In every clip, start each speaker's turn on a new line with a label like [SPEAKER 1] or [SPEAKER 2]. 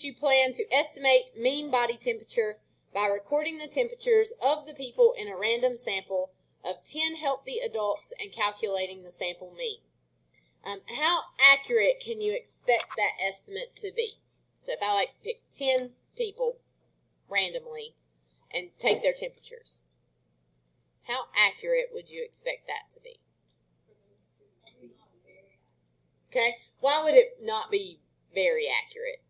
[SPEAKER 1] You plan to estimate mean body temperature by recording the temperatures of the people in a random sample of 10 healthy adults and calculating the sample mean. How accurate can you expect that estimate to be? So if I pick 10 people randomly and take their temperatures, how accurate would you expect that to be? Okay, why would it not be very accurate?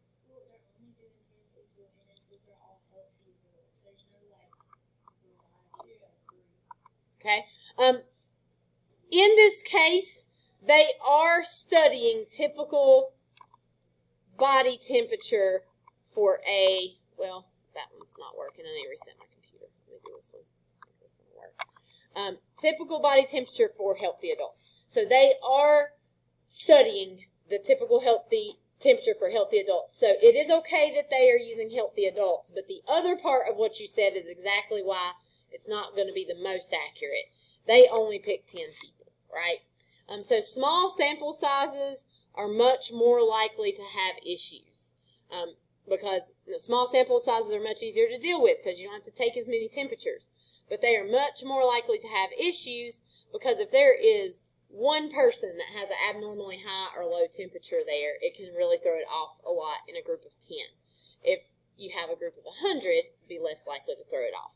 [SPEAKER 1] Okay. In this case, they are studying typical body temperature for well, that one's not working. I need to reset my computer. Let me do this one. Make this one work. Typical body temperature for healthy adults. So they are studying the typical healthy temperature for healthy adults. So it is okay that they are using healthy adults, but the other part of what you said is exactly why it's not going to be the most accurate. They only pick 10 people, right? So small sample sizes are much more likely to have issues because small sample sizes are much easier to deal with because you don't have to take as many temperatures. But they are much more likely to have issues because if there is one person that has an abnormally high or low temperature there, it can really throw it off a lot in a group of 10. If you have a group of 100, it'd be less likely to throw it off.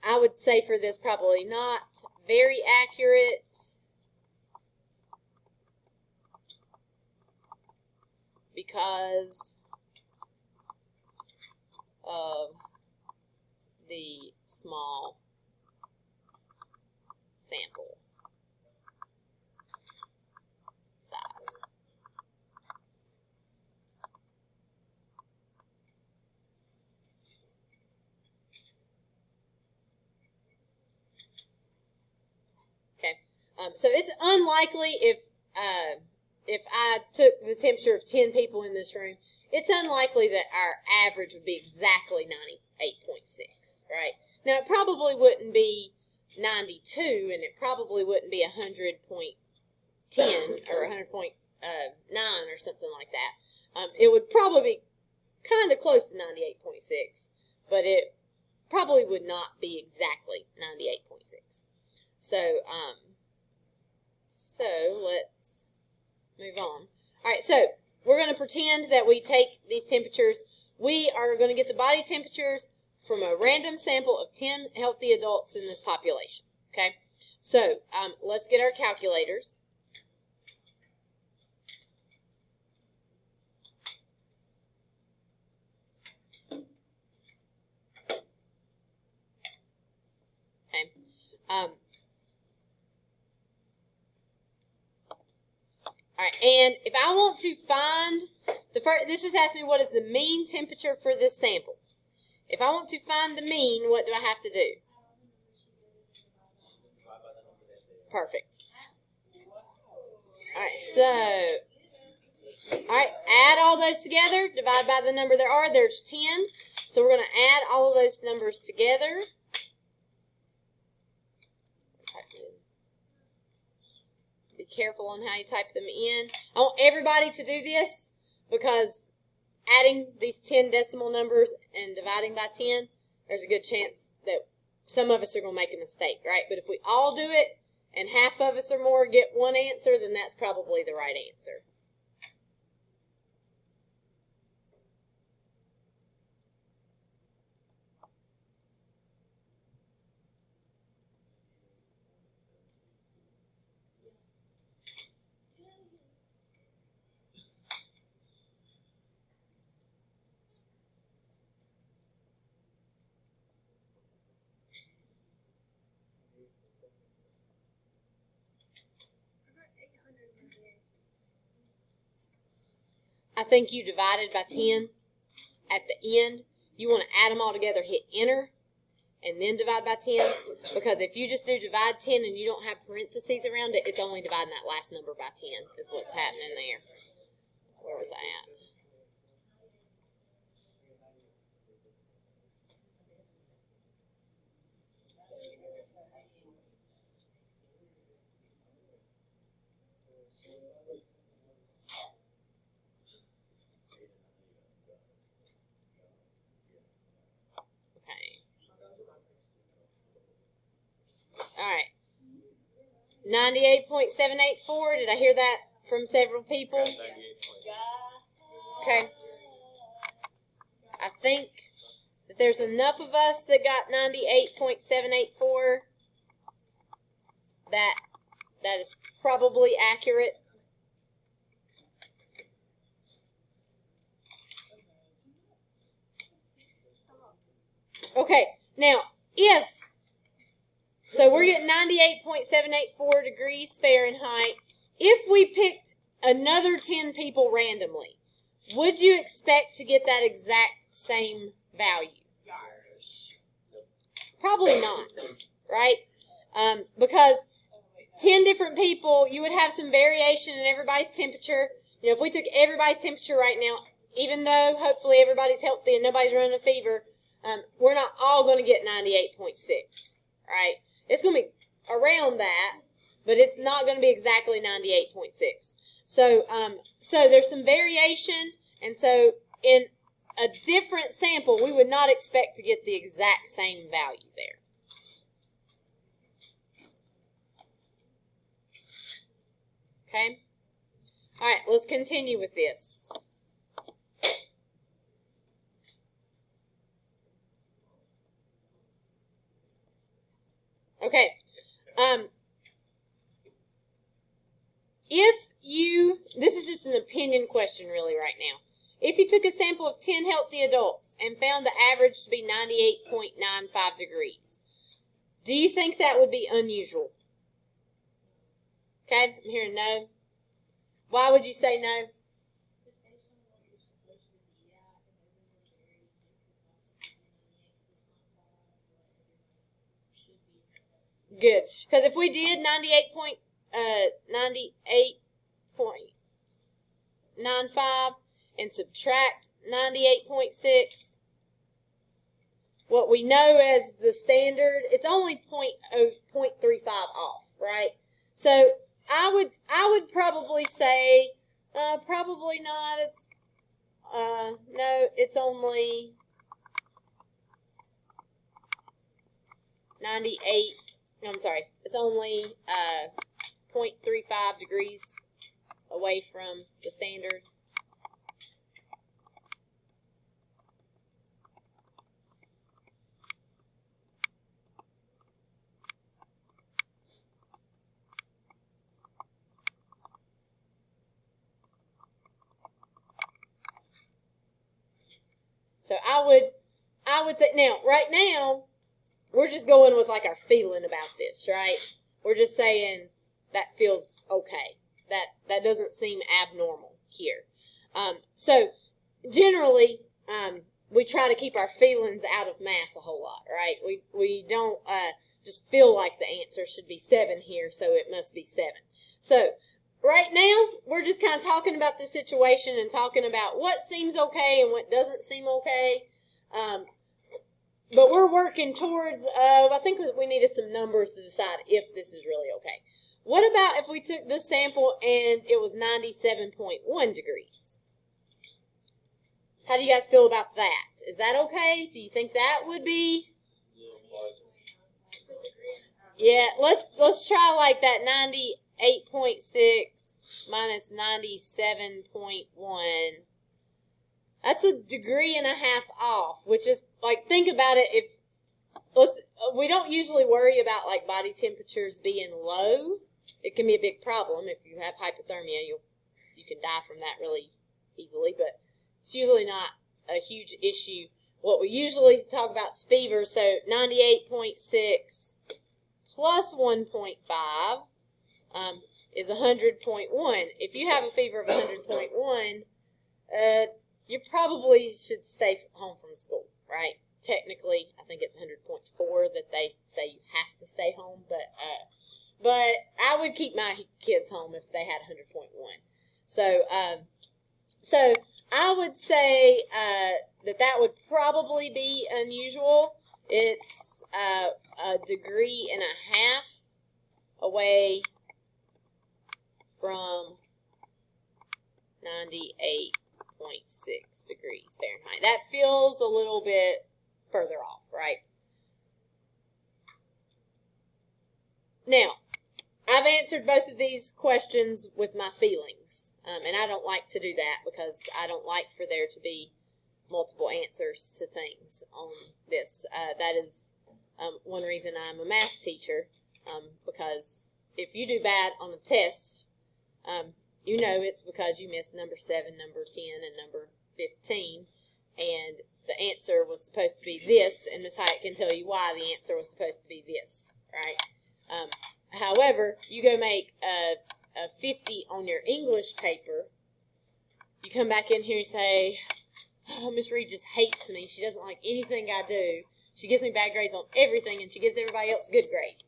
[SPEAKER 1] I would say for this probably not very accurate. Because of the small sample size. Okay, so it's unlikely if I took the temperature of 10 people in this room, it's unlikely that our average would be exactly 98.6, right? Now, it probably wouldn't be 92, and it probably wouldn't be 100.10 or 100.9 or something like that. It would probably be kind of close to 98.6, but it probably would not be exactly 98.6. So let's move on. All right, so we're going to pretend that we take these temperatures. We are going to get the body temperatures from a random sample of 10 healthy adults in this population. Okay, so let's get our calculators. Okay. All right, and if I want to find this just asks me what is the mean temperature for this sample. If I want to find the mean, what do I have to do? Perfect. All right, so, add all those together, divide by the number there are. There's 10, so we're going to add all of those numbers together. Be careful on how you type them in. I want everybody to do this because adding these 10 decimal numbers and dividing by 10, there's a good chance that some of us are going to make a mistake, right? But if we all do it and half of us or more get one answer, then that's probably the right answer. I think you divided by 10 at the end. You want to add them all together, hit enter, and then divide by 10. Because if you just do divide 10 and you don't have parentheses around it, it's only dividing that last number by 10 is what's happening there. Where was I at? All right. 98.784. Did I hear that from several people? Okay. I think that there's enough of us that got 98.784 that is probably accurate. Okay, now, so we're getting 98.784 degrees Fahrenheit. If we picked another 10 people randomly, would you expect to get that exact same value? Probably not, right? Because 10 different people, you would have some variation in everybody's temperature. You know, if we took everybody's temperature right now, even though hopefully everybody's healthy and nobody's running a fever, we're not all going to get 98.6, right? It's going to be around that, but it's not going to be exactly 98.6. So, so there's some variation, and so in a different sample, we would not expect to get the exact same value there. Okay? All right, let's continue with this. Okay. This is just an opinion question really right now. If you took a sample of 10 healthy adults and found the average to be 98.95 degrees, do you think that would be unusual? Okay, I'm hearing no. Why would you say no? Good. Because if we did 98.95 and subtract 98.6, what we know as the standard, it's only 0.35 off, right? So I would probably say probably not. It's no, it's only 98. I'm sorry, it's only 0.35 degrees away from the standard. So I would think now, right now, we're just going with like our feeling about this, right? We're just saying that feels okay. That doesn't seem abnormal here. So generally, we try to keep our feelings out of math a whole lot, right? We don't just feel like the answer should be 7 here, so it must be 7. So right now, we're just kind of talking about the situation and talking about what seems okay and what doesn't seem okay. But we're working towards, I think we needed some numbers to decide if this is really okay. What about if we took this sample and it was 97.1 degrees? How do you guys feel about that? Is that okay? Do you think that would be? Yeah, let's try like that 98.6 minus 97.1. That's a degree and a half off, which is, like, think about it. We don't usually worry about, like, body temperatures being low. It can be a big problem. If you have hypothermia, you can die from that really easily, but it's usually not a huge issue. What we usually talk about is fever, so 98.6 plus 1.5 is 100.1. If you have a fever of 100.1, you probably should stay home from school, right? Technically, I think it's 100.4 that they say you have to stay home, but I would keep my kids home if they had 100.1. So I would say that would probably be unusual. It's a degree and a half away from 98.6 degrees Fahrenheit. That feels a little bit further off, right? Now, I've answered both of these questions with my feelings, and I don't like to do that because I don't like for there to be multiple answers to things on this. That is one reason I'm a math teacher, because if you do bad on a test, you know it's because you missed number 7, number 10, and number 15, and the answer was supposed to be this, and Ms. Hyatt can tell you why the answer was supposed to be this, right? However, you go make a 50 on your English paper, you come back in here and say, oh, Miss Reed just hates me. She doesn't like anything I do. She gives me bad grades on everything, and she gives everybody else good grades.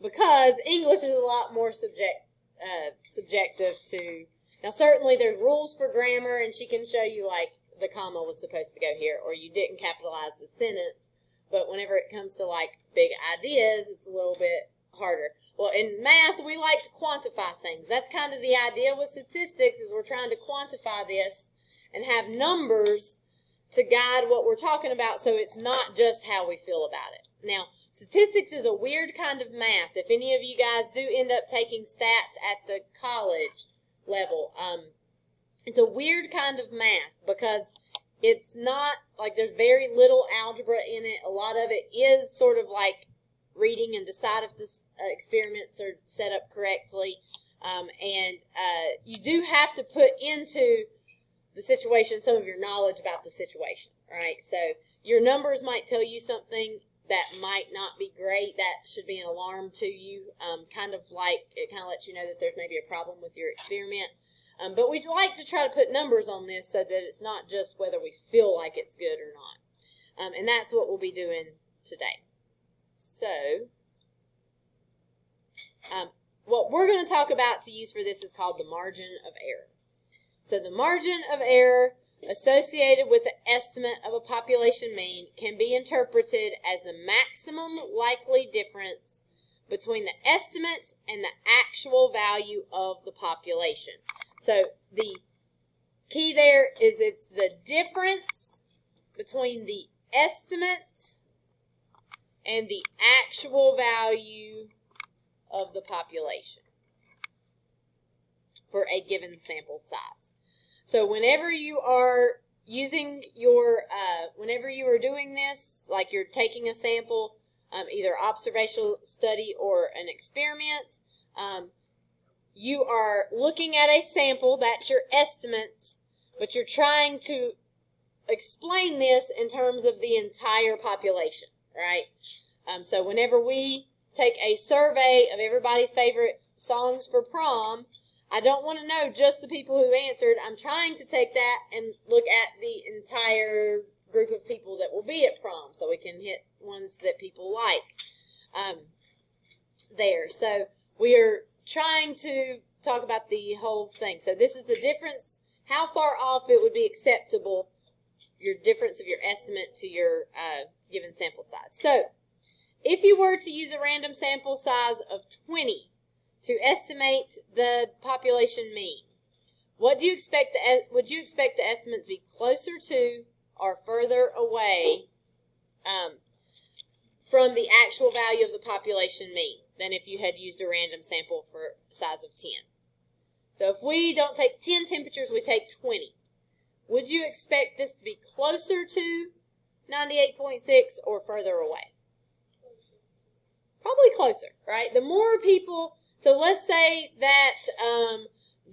[SPEAKER 1] Because English is a lot more subjective to... Now, certainly there's rules for grammar, and she can show you, like, the comma was supposed to go here, or you didn't capitalize the sentence. But whenever it comes to, like, big ideas, it's a little bit harder. Well, in math, we like to quantify things. That's kind of the idea with statistics, is we're trying to quantify this and have numbers to guide what we're talking about, so it's not just how we feel about it. Now, statistics is a weird kind of math. If any of you guys do end up taking stats at the college level, it's a weird kind of math because it's not, like, there's very little algebra in it. A lot of it is sort of like reading and decide if the experiments are set up correctly. And you do have to put into the situation some of your knowledge about the situation, right? So your numbers might tell you something that might not be great. That should be an alarm to you, kind of like it kind of lets you know that there's maybe a problem with your experiment. But we'd like to try to put numbers on this so that it's not just whether we feel like it's good or not. And that's what we'll be doing today. So, what we're going to talk about to use for this is called the margin of error. So the margin of error associated with the estimate of a population mean can be interpreted as the maximum likely difference between the estimate and the actual value of the population. So the key there is it's the difference between the estimate and the actual value of the population for a given sample size. So whenever you are using your, whenever you are doing this, like you're taking a sample, either observational study or an experiment, you are looking at a sample, that's your estimate, but you're trying to explain this in terms of the entire population, right? So whenever we take a survey of everybody's favorite songs for prom, I don't want to know just the people who answered. I'm trying to take that and look at the entire group of people that will be at prom so we can hit ones that people like there. So we are trying to talk about the whole thing. So this is the difference, how far off it would be acceptable, your difference of your estimate to your given sample size. So if you were to use a random sample size of 20 to estimate the population mean, what do you expect would you expect the estimate to be closer to or further away from the actual value of the population mean than if you had used a random sample for size of 10? So if we don't take 10 temperatures, we take 20. Would you expect this to be closer to 98.6 or further away? Probably closer, right? The more people, so let's say that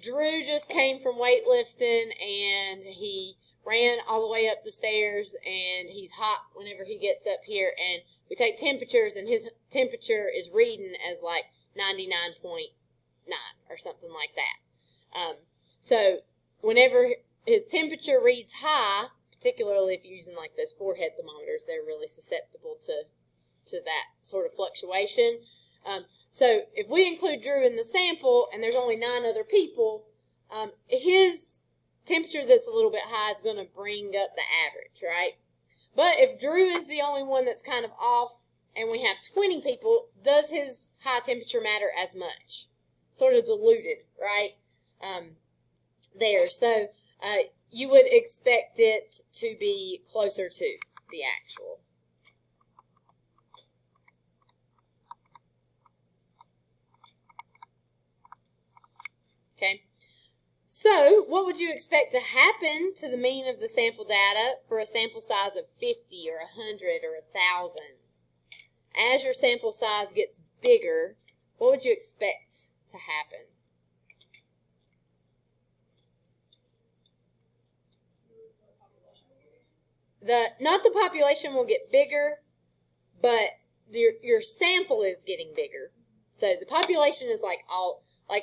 [SPEAKER 1] Drew just came from weightlifting and he ran all the way up the stairs and he's hot whenever he gets up here, and we take temperatures and his temperature is reading as like 99.9 or something like that. So whenever his temperature reads high, particularly if you're using like those forehead thermometers, they're really susceptible to that sort of fluctuation. So if we include Drew in the sample and there's only 9 other people, his temperature that's a little bit high is going to bring up the average, right? But if Drew is the only one that's kind of off and we have 20 people, does his high temperature matter as much? Sort of diluted, right? There. So you would expect it to be closer to the actual. Okay? So, what would you expect to happen to the mean of the sample data for a sample size of 50 or 100 or 1,000? As your sample size gets bigger, what would you expect to happen? Not the population will get bigger, but your sample is getting bigger. So the population is like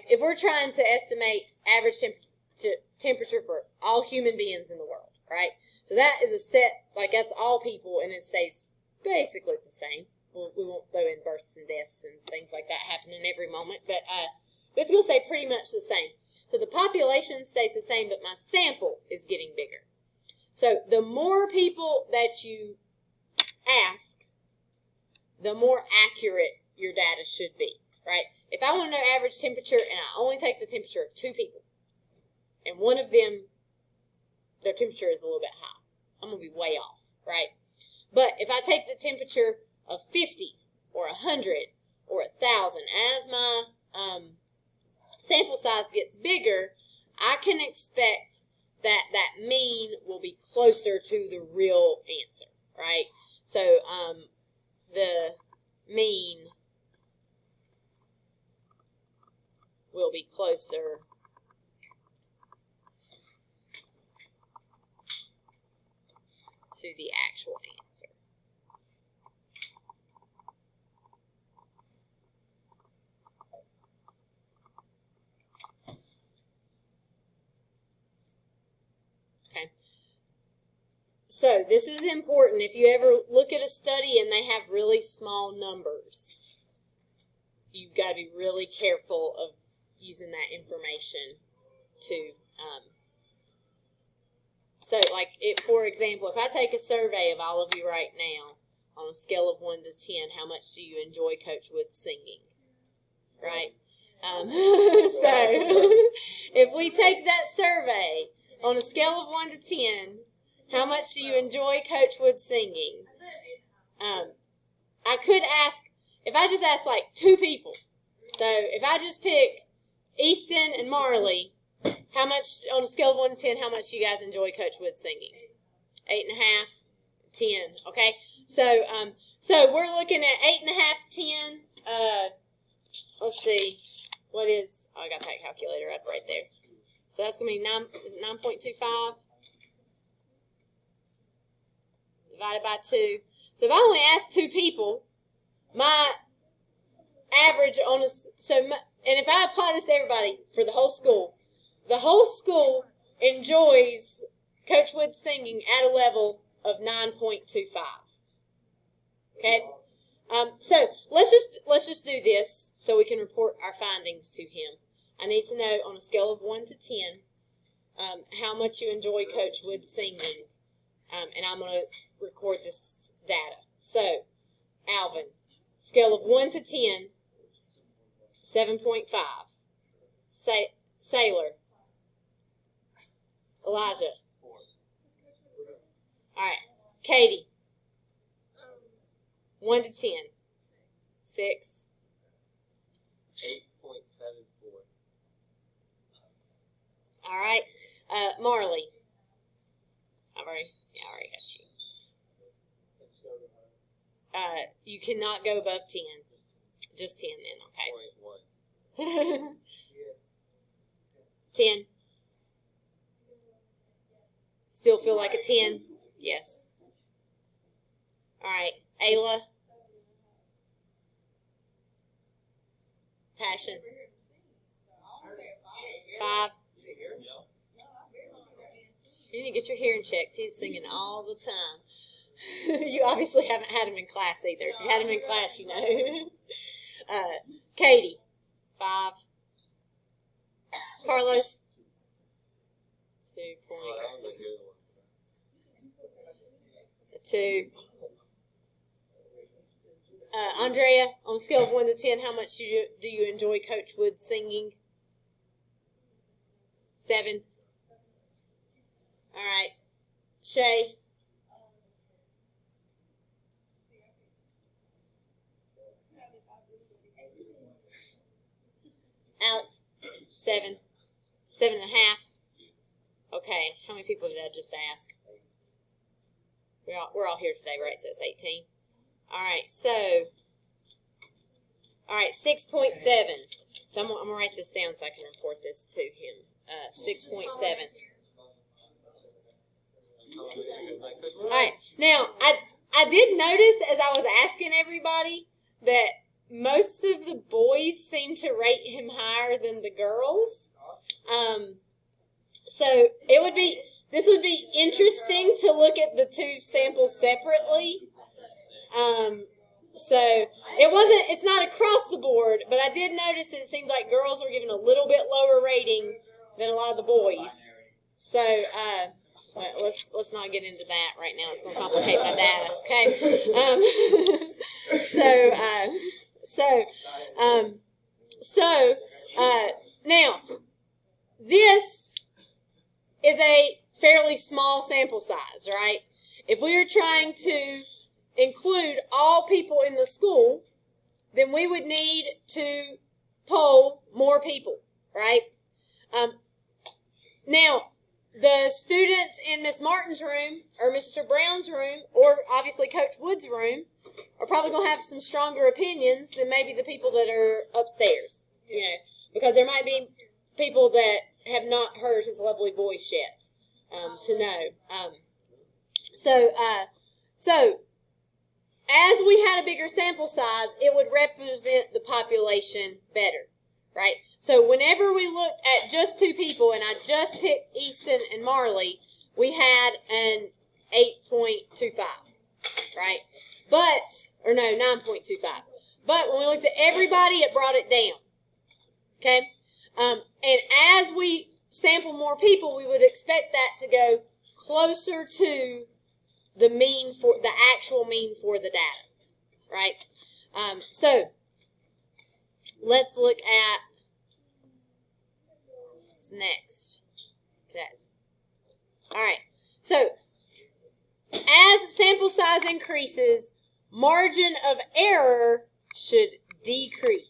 [SPEAKER 1] if we're trying to estimate average temperature for all human beings in the world, right? So that is a set, that's all people, and it stays basically the same. We won't throw in births and deaths and things like that happening every moment, but it's going to stay pretty much the same. So the population stays the same, but my sample is getting bigger. So the more people that you ask, the more accurate your data should be, right? If I want to know average temperature and I only take the temperature of 2 people, and one of them, their temperature is a little bit high, I'm going to be way off, right? But if I take the temperature of 50 or 100 or 1,000, as my sample size gets bigger, I can expect that that mean will be closer to the real answer, right? So the mean will be closer to the actual answer. Okay. So this is important. If you ever look at a study and they have really small numbers, you've got to be really careful of using that information to for example, if I take a survey of all of you right now on a scale of 1 to 10, how much do you enjoy Coach Wood's singing? Right? So if we take that survey on a scale of 1 to 10, how much do you enjoy Coach Wood's singing? I could ask, if I just ask 2 people, so if I just pick Easton and Marley, how much, on a scale of 1 to 10, how much do you guys enjoy Coach Wood singing? 8.5, 10, okay? So we're looking at 8.5, 10. Let's see, I got that calculator up right there. So that's going to be 9.25 divided by 2. So if I only ask 2 people, my average and if I apply this to everybody for the whole school enjoys Coach Wood singing at a level of 9.25. Okay? So let's just do this so we can report our findings to him. I need to know on a scale of 1 to 10 how much you enjoy Coach Wood singing, and I'm going to record this data. So, Alvin, scale of 1 to 10, 7.5. Sailor. Elijah.
[SPEAKER 2] 4.
[SPEAKER 1] All right. Katie. 1 to 10. 6.
[SPEAKER 2] 8.74.
[SPEAKER 1] All right. Marley. I already got you. You cannot go above 10. Just 10 then, okay.
[SPEAKER 2] 0.1.
[SPEAKER 1] 10. Still feel like a 10? Yes. All right. Ayla. Passion. 5. You need to get your hearing checked. He's singing all the time. You obviously haven't had him in class either. If you had him in class, you know. Katie. 5. Carlos. 2. Andrea, on a scale of 1 to 10, how much do you enjoy Coach Wood singing? 7. All right. Shay. Alex. 7. 7.5? Okay, how many people did I just ask? We're all here today, right? So it's 18. All right, 6.7. So I'm going to write this down so I can report this to him. 6.7. All right, now, I did notice as I was asking everybody that most of the boys seem to rate him higher than the girls. So this would be interesting to look at the two samples separately. So it's not across the board, but I did notice that it seemed like girls were given a little bit lower rating than a lot of the boys. So, let's not get into that right now. It's going to complicate my data, okay? Now, this is a fairly small sample size, right? If we were trying to include all people in the school, then we would need to poll more people, right? Now, the students in Miss Martin's room, or Mr. Brown's room, or obviously Coach Wood's room, are probably going to have some stronger opinions than maybe the people that are upstairs, because there might be people that have not heard his lovely voice yet to know. So as we had a bigger sample size, it would represent the population better, right? So whenever we looked at just two people, and I just picked Easton and Marley, we had an 8.25, right? 9.25. But when we looked at everybody, it brought it down, okay? And as we sample more people, we would expect that to go closer to the actual mean for the data, right? So let's look at what's next. Okay. All right. So as sample size increases, margin of error should decrease.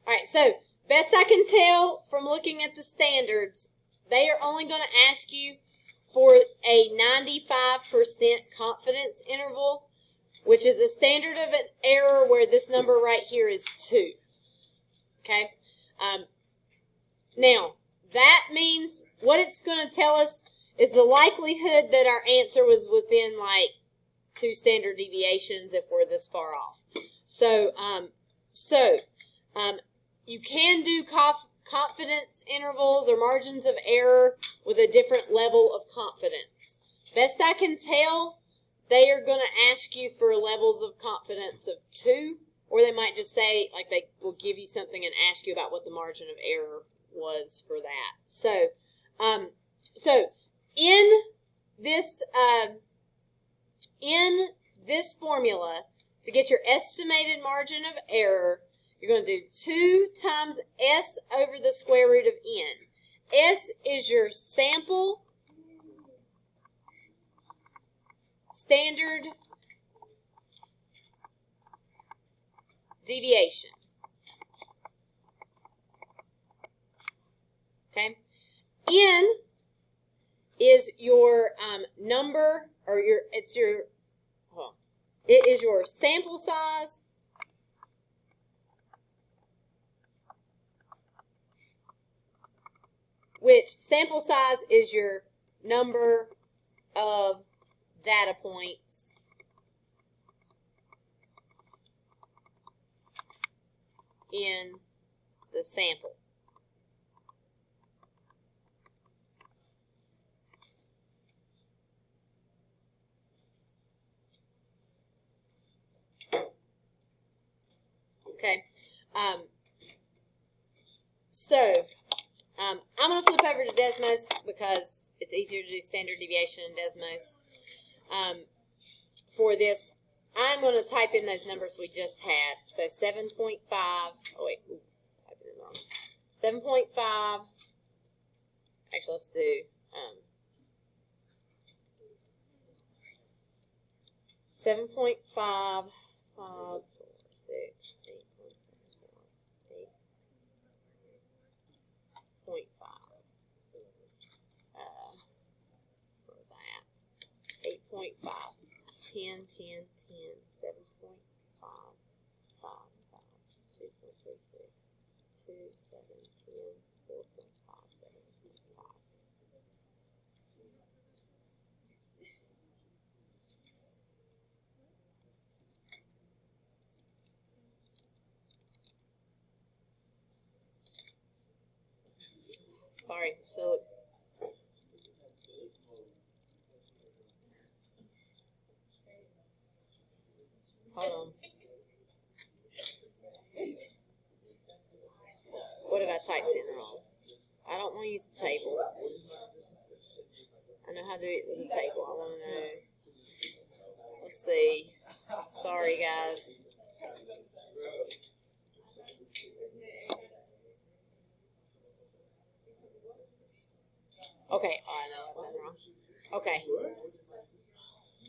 [SPEAKER 1] All right, so best I can tell from looking at the standards, they are only going to ask you for a 95% confidence interval, which is a standard of an error where this number right here is 2. Okay? Now, that means what it's going to tell us is the likelihood that our answer was within like 2 standard deviations if we're this far off. So you can do confidence intervals or margins of error with a different level of confidence. Best I can tell, they are going to ask you for levels of confidence of 2, or they might just say, like, they will give you something and ask you about what the margin of error was for that. So in this formula, to get your estimated margin of error, you're going to do 2 times S over the square root of N. S is your sample standard deviation. Okay? N is your number, or it is your sample size which sample size is your number of data points in the sample. Okay. I'm going to flip over to Desmos because it's easier to do standard deviation in Desmos. For this, I'm going to type in those numbers we just had. So 7.5, oh wait, typed it wrong. 7.5, actually let's do 7.5, 5, 4, 6, 8.5. Where was I at? 8.5, 10, 10, 10, 7.5, 5, 2.36, 2, 7, 10, 4.5, 7.5. Sorry, so hold on. What have I typed in wrong? I don't want to use the table. I know how to do it with the table. I want to know. Let's see. Sorry, guys. Okay. Oh, I know that went wrong. Okay.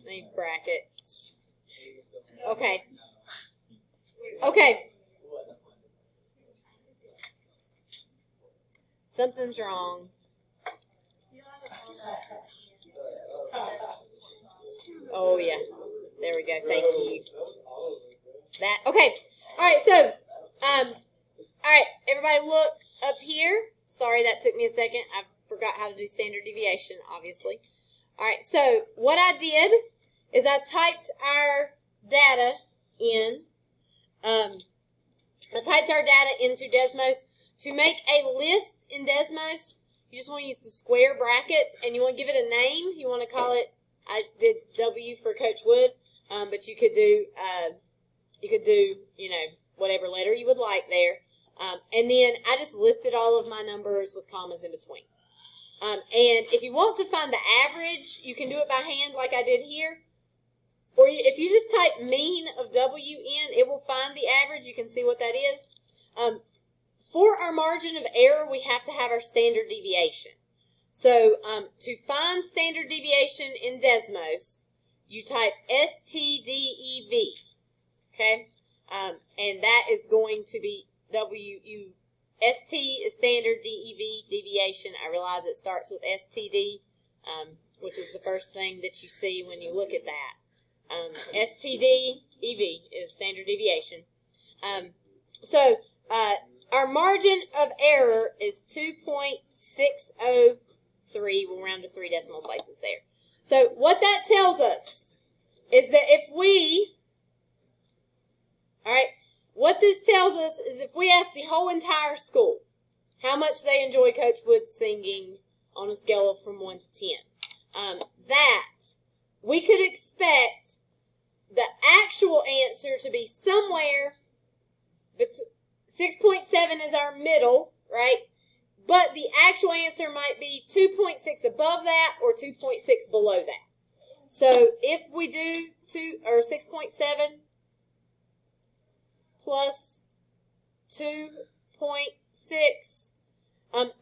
[SPEAKER 1] Need brackets. Okay. Okay. Something's wrong. Oh, yeah. There we go. Thank you. That. Okay. All right. So, all right. Everybody look up here. Sorry, that took me a second. I forgot how to do standard deviation, obviously. All right. So, what I did is I typed our data in. I typed our data into Desmos. To make a list in Desmos, you just want to use the square brackets, and you want to give it a name. You want to call it, I did W for Coach Wood, but you could do, you know, whatever letter you would like there. And then I just listed all of my numbers with commas in between. And if you want to find the average, you can do it by hand like I did here. Or if you just type mean of W in, it will find the average. You can see what that is. For our margin of error, we have to have our standard deviation. So to find standard deviation in Desmos, you type STDEV, okay? And that is going to be ST is standard, DEV, deviation. I realize it starts with STD, which is the first thing that you see when you look at that. STDEV is standard deviation. So our margin of error is 2.603. We'll round to 3 decimal places there. So what that tells us is that if we, all right, what this tells us is if we ask the whole entire school how much they enjoy Coach Wood singing on a scale of from 1 to 10, that we could expect the actual answer to be somewhere between 6.7 is our middle, right? But the actual answer might be 2.6 above that or 2.6 below that. So if we do 6.7 plus 2.6,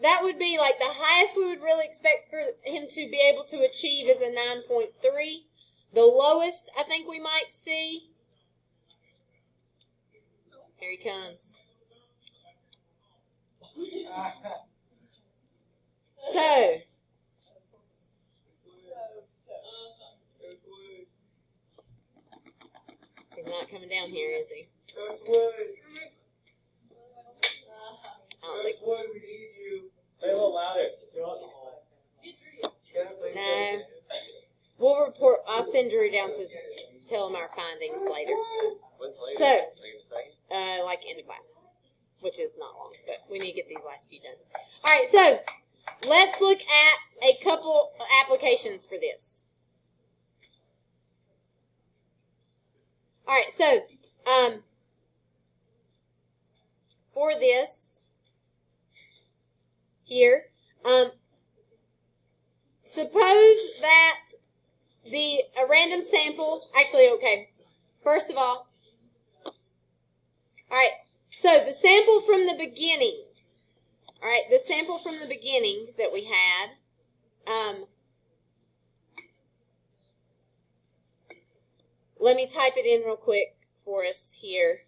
[SPEAKER 1] that would be like the highest we would really expect for him to be able to achieve is a 9.3. The lowest I think we might see, here he comes. So, he's not coming down here, is he? I don't think.
[SPEAKER 2] Say a little louder.
[SPEAKER 1] No. We'll report. I'll send Drew down to tell him our findings later. So, like end of class, which is not long, but we need to get these last few done. All right, so let's look at a couple applications for this. All right, so for this here, suppose that a random sample, actually, okay, first of all right, so the sample from the beginning, all right, the sample from the beginning that we had, let me type it in real quick for us here.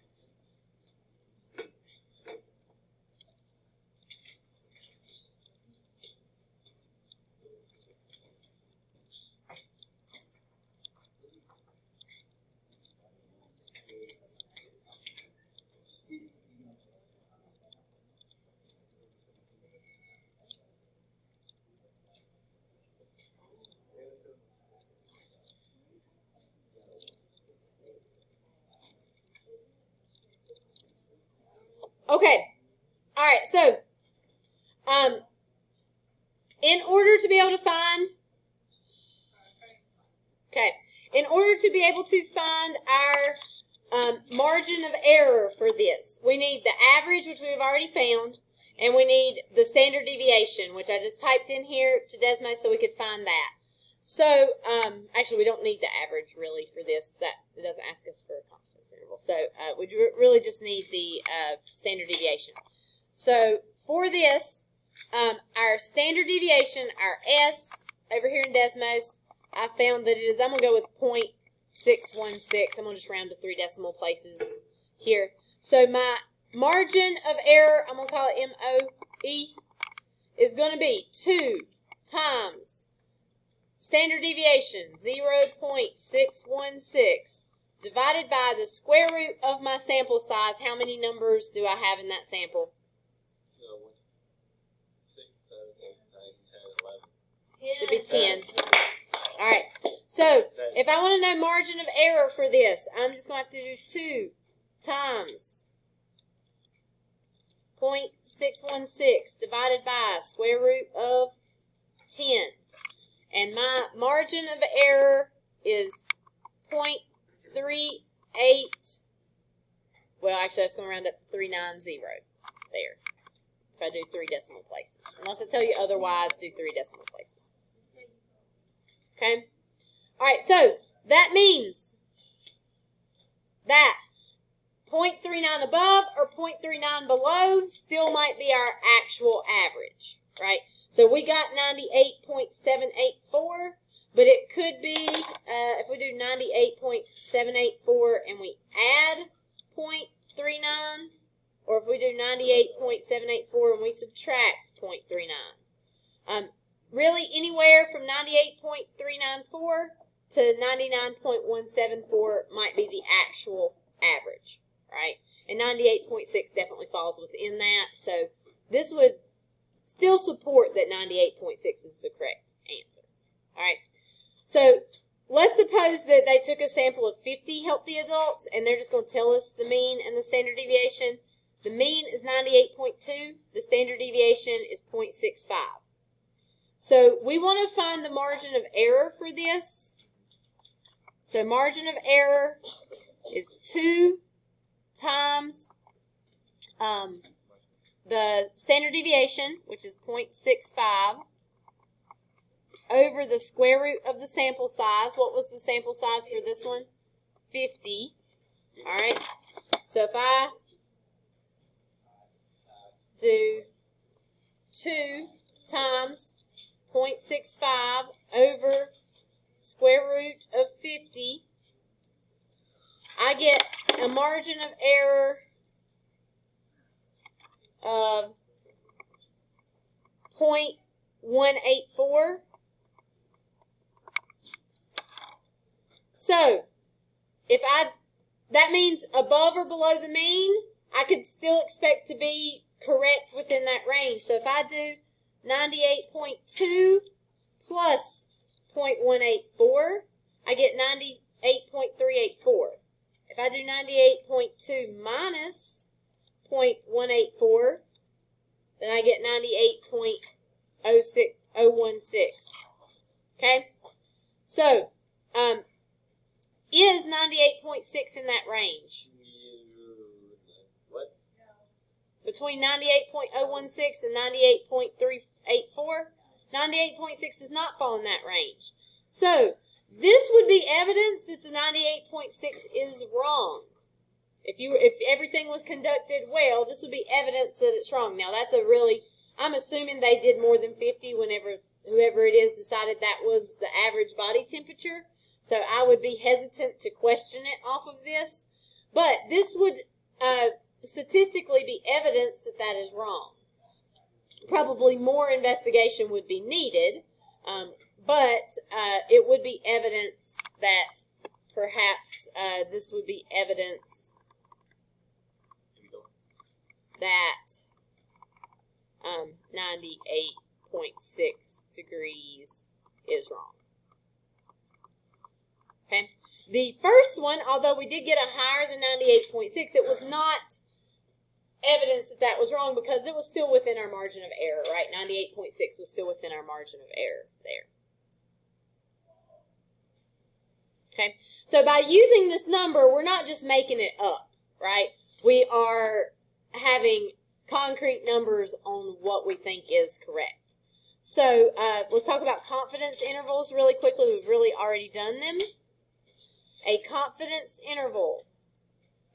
[SPEAKER 1] Okay. All right. So, in order to be able to find, in order to be able to find our margin of error for this, we need the average, which we've already found, and we need the standard deviation, which I just typed in here to Desmos so we could find that. So, actually, we don't need the average really for this. That it doesn't ask us for a confidence interval. So, we really just need the standard deviation. So, for this, our standard deviation, our S over here in Desmos, I found that it is, I'm going to go with 0.616. I'm going to just round to 3 decimal places here. So, my margin of error, I'm going to call it MOE, is going to be 2 times standard deviation, 0.616, divided by the square root of my sample size. How many numbers do I have in that sample?
[SPEAKER 2] 6, 7, 8, 9, 10, 11.
[SPEAKER 1] Should be 10. All right. So, if I want to know margin of error for this, I'm just going to have to do 2 times 0.616 divided by square root of 10. And my margin of error is 0.38. Well, actually, that's going to round up to 390 there. If I do 3 decimal places. Unless I tell you otherwise, do 3 decimal places. Okay? All right, so that means that 0.39 above or 0.39 below still might be our actual average, right? So we got 98.784, but it could be, if we do 98.784 and we add 0.39, or if we do 98.784 and we subtract 0.39. Really, anywhere from 98.394 to 99.174 might be the actual average, right? And 98.6 definitely falls within that. So this would still support that 98.6 is the correct answer. All right. So let's suppose that they took a sample of 50 healthy adults and they're just going to tell us the mean and the standard deviation. The mean is 98.2. The standard deviation is 0.65. So we want to find the margin of error for this. So margin of error is 2 times the standard deviation, which is 0.65, over the square root of the sample size. What was the sample size for this one? 50. All right. So if I do 2 times 0.65 over square root of 50, I get a margin of error of 0.184. So, that means above or below the mean, I could still expect to be correct within that range. So if I do 98.2 plus 0.184, I get 98.384. If I do 98.2 minus 0.184, then I get 98.016. Okay? So, is 98.6 in that range?
[SPEAKER 2] What?
[SPEAKER 1] Between 98.016 and 98.384? 98.6 does not fall in that range. So, this would be evidence that the 98.6 is wrong. If everything was conducted well, this would be evidence that it's wrong. Now, that's I'm assuming they did more than 50 whenever whoever it is decided that was the average body temperature. So I would be hesitant to question it off of this. But this would statistically be evidence that that is wrong. Probably more investigation would be needed, but it would be evidence that perhaps this would be evidence that 98.6 degrees is wrong. Okay. The first one, although we did get a higher than 98.6, it was not evidence that that was wrong because it was still within our margin of error, right? 98.6 was still within our margin of error there. Okay. So by using this number, we're not just making it up, right? We are having concrete numbers on what we think is correct. So let's talk about confidence intervals really quickly. We've really already done them. A confidence interval,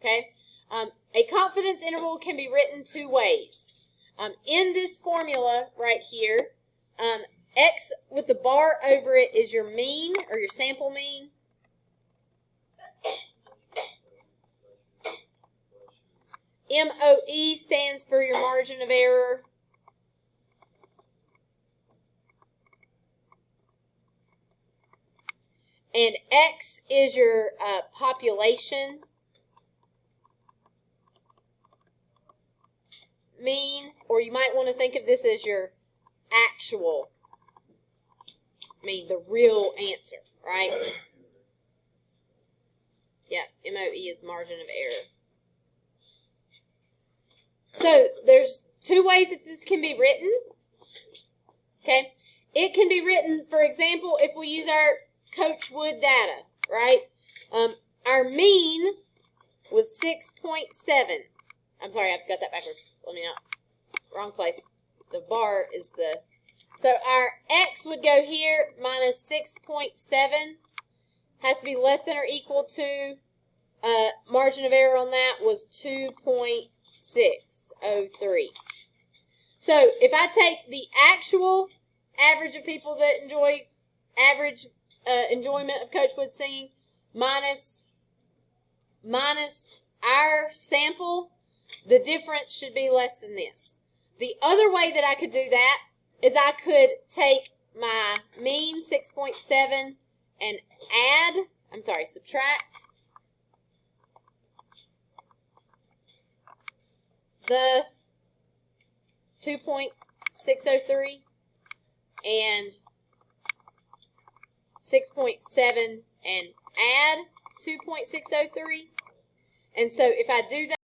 [SPEAKER 1] okay? A confidence interval can be written two ways. In this formula right here, X with the bar over it is your mean or your sample mean. MOE stands for your margin of error. And X is your population mean, or you might want to think of this as your actual mean, the real answer, right? Yeah, MOE is margin of error. So there's two ways that this can be written. Okay, it can be written, for example, if we use our Coach Wood data, right? Our mean was 6.7. I'm sorry, I've got that backwards. Let me not. Wrong place. The bar is the. So our X would go here minus 6.7. Has to be less than or equal to. Margin of error on that was 2.603. So if I take the actual average of people that enjoy average enjoyment of Coach Wood singing minus our sample, the difference should be less than this. The other way that I could do that is I could take my mean 6.7 and subtract the 2.603 and 6.7 and add 2.603. And so if I do that,